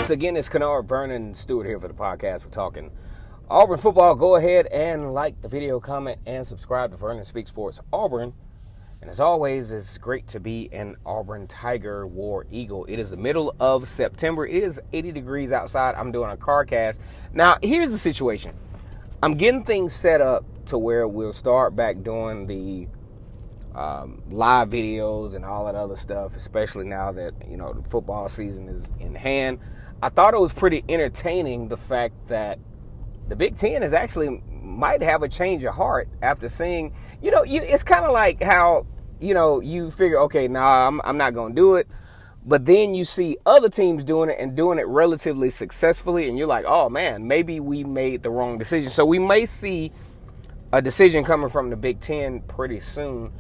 once again, it's Kennard, Vernon, Stewart here for the podcast. We're talking Auburn football. Go ahead and like the video, comment, and subscribe to Vernon Speak Sports Auburn. And as always, it's great to be an Auburn Tiger War Eagle. It is the middle of September. It is 80 degrees outside. I'm doing a car cast. Now, here's the situation. I'm getting things set up to where we'll start back doing the live videos and all that other stuff, especially now that, the football season is in hand. I thought it was pretty entertaining, the fact that the Big Ten is actually might have a change of heart after seeing, it's kind of like how, you figure, okay, I'm not going to do it. But then you see other teams doing it and doing it relatively successfully. And you're like, oh, man, maybe we made the wrong decision. So we may see a decision coming from the Big Ten pretty soon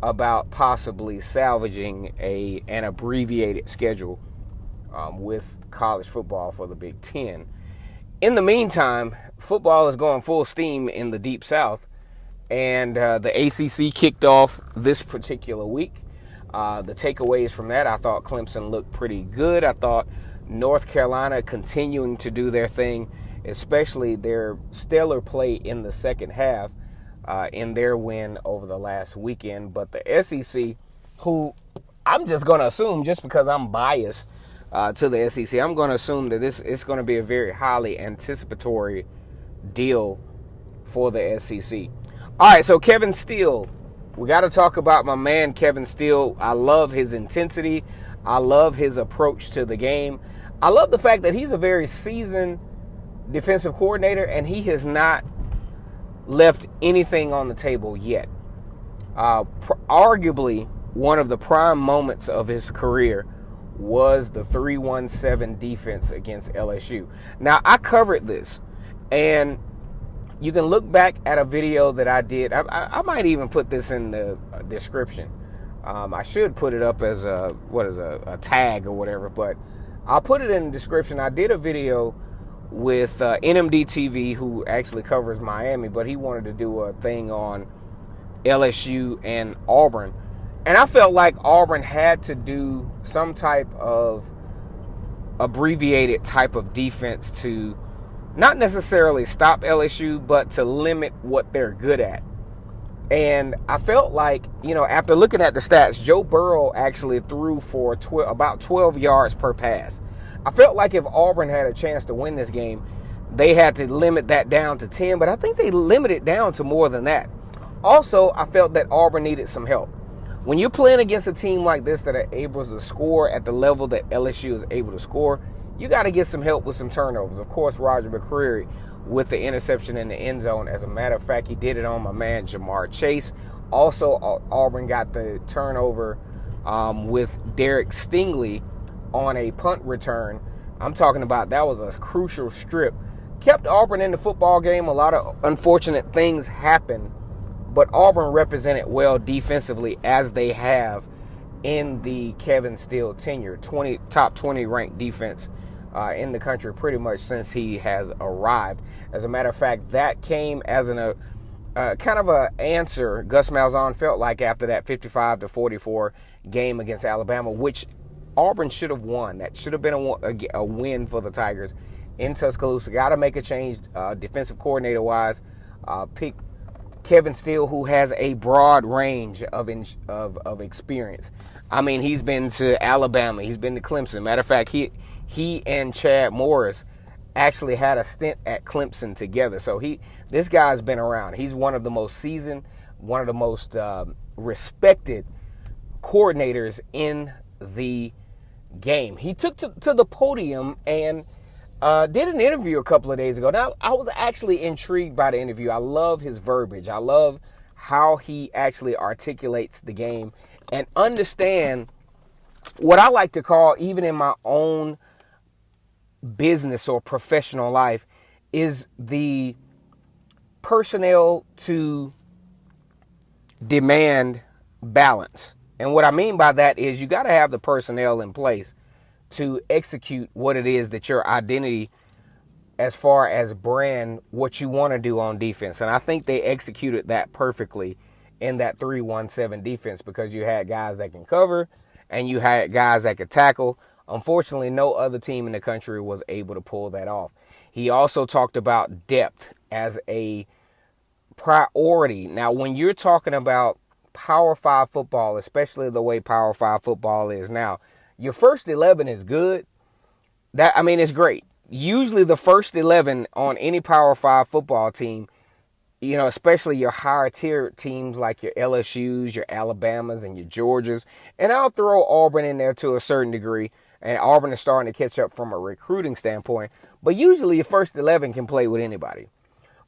about possibly salvaging an abbreviated schedule with college football for the Big Ten. In the meantime, football is going full steam in the Deep South, and the ACC kicked off this particular week. The takeaways from that, I thought Clemson looked pretty good. I thought North Carolina continuing to do their thing, especially their stellar play in the second half in their win over the last weekend. But the SEC, who I'm just going to assume, just because I'm biased to the SEC, I'm going to assume that it's going to be a very highly anticipatory deal for the SEC. All right, so Kevin Steele. We got to talk about my man, Kevin Steele. I love his intensity. I love his approach to the game. I love the fact that he's a very seasoned defensive coordinator, and he has not left anything on the table yet. Arguably, one of the prime moments of his career was the 3-1-7 defense against LSU. Now, I covered this, and you can look back at a video that I did. I might even put this in the description. I should put it up as a tag or whatever, but I'll put it in the description. I did a video with NMD TV, who actually covers Miami, but he wanted to do a thing on LSU and Auburn. And I felt like Auburn had to do some type of abbreviated type of defense to not necessarily stop LSU, but to limit what they're good at. And I felt like, after looking at the stats, Joe Burrow actually threw for about 12 yards per pass. I felt like if Auburn had a chance to win this game, they had to limit that down to 10, but I think they limited it down to more than that. Also, I felt that Auburn needed some help. When you're playing against a team like this that are able to score at the level that LSU is able to score, you got to get some help with some turnovers. Of course, Roger McCreary with the interception in the end zone. As a matter of fact, he did it on my man Jamar Chase. Also, Auburn got the turnover with Derek Stingley on a punt return. I'm talking about that was a crucial strip. Kept Auburn in the football game. A lot of unfortunate things happened, but Auburn represented well defensively, as they have in the Kevin Steele tenure. Top 20 ranked defense in the country pretty much since he has arrived. As a matter of fact, that came as kind of an answer, Gus Malzahn felt like, after that 55-44 game against Alabama, which Auburn should have won. That should have been a win for the Tigers in Tuscaloosa. Got to make a change defensive coordinator-wise. Pick Kevin Steele, who has a broad range of experience. I mean, he's been to Alabama. He's been to Clemson. Matter of fact, he and Chad Morris actually had a stint at Clemson together. So this guy's been around. He's one of the most seasoned, one of the most respected coordinators in the game. He took to the podium and did an interview a couple of days ago. Now, I was actually intrigued by the interview. I love his verbiage. I love how he actually articulates the game and understand what I like to call, even in my own business or professional life, is the personnel to demand balance. And what I mean by that is you got to have the personnel in place to execute what it is that your identity, as far as brand, what you want to do on defense. And I think they executed that perfectly in that 3-1-7 defense, because you had guys that can cover and you had guys that could tackle. Unfortunately, no other team in the country was able to pull that off. He also talked about depth as a priority. Now, when you're talking about Power 5 football, especially the way Power 5 football is now, your first 11 is good. It's great. Usually the first 11 on any Power 5 football team, especially your higher tier teams like your LSUs, your Alabamas, and your Georgias, and I'll throw Auburn in there to a certain degree, and Auburn is starting to catch up from a recruiting standpoint, but usually your first 11 can play with anybody.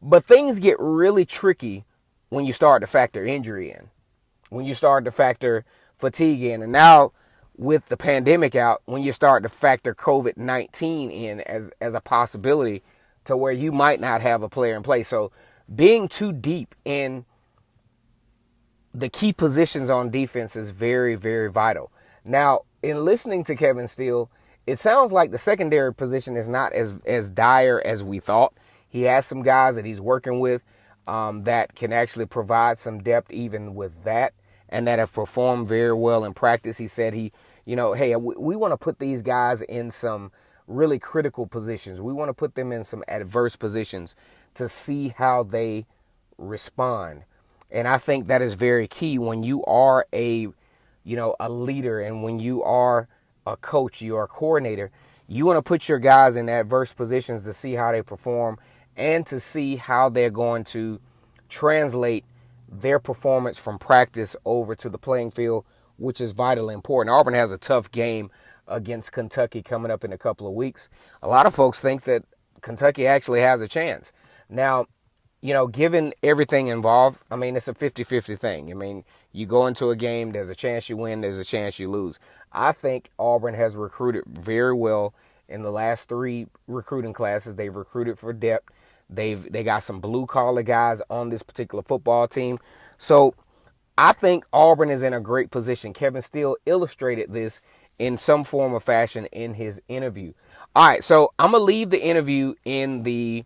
But things get really tricky when you start to factor injury in, when you start to factor fatigue in, and now with the pandemic out, when you start to factor COVID-19 in as a possibility to where you might not have a player in place. So being too deep in the key positions on defense is very, very vital. Now, in listening to Kevin Steele, it sounds like the secondary position is not as dire as we thought. He has some guys that he's working with that can actually provide some depth even with that, and that have performed very well in practice. He said hey, we want to put these guys in some really critical positions. We want to put them in some adverse positions to see how they respond. And I think that is very key when you are a leader, and when you are a coach, you are a coordinator. You want to put your guys in adverse positions to see how they perform and to see how they're going to translate their performance from practice over to the playing field, which is vitally important. Auburn has a tough game against Kentucky coming up in a couple of weeks. A lot of folks think that Kentucky actually has a chance. Now, given everything involved, it's a 50-50 thing. You go into a game, there's a chance you win, there's a chance you lose. I think Auburn has recruited very well in the last 3 recruiting classes. They've recruited for depth. They got some blue-collar guys on this particular football team. So I think Auburn is in a great position. Kevin Steele illustrated this in some form or fashion in his interview. All right, so I'm going to leave the interview in the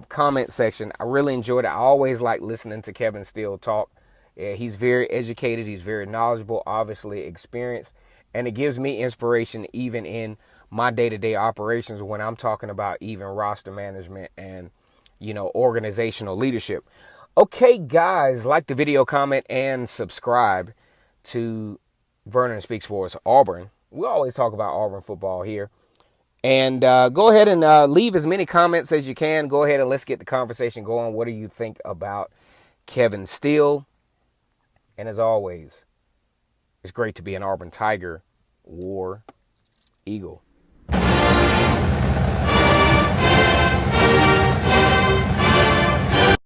comment section. I really enjoyed it. I always like listening to Kevin Steele talk. He's very educated. He's very knowledgeable, obviously experienced, and it gives me inspiration even in my day-to-day operations when I'm talking about even roster management and, organizational leadership. Okay, guys, like the video, comment, and subscribe to Vernon Speaks Sports Auburn. We always talk about Auburn football here. And go ahead and leave as many comments as you can. Go ahead and let's get the conversation going. What do you think about Kevin Steele? And as always, it's great to be an Auburn Tiger, War Eagle.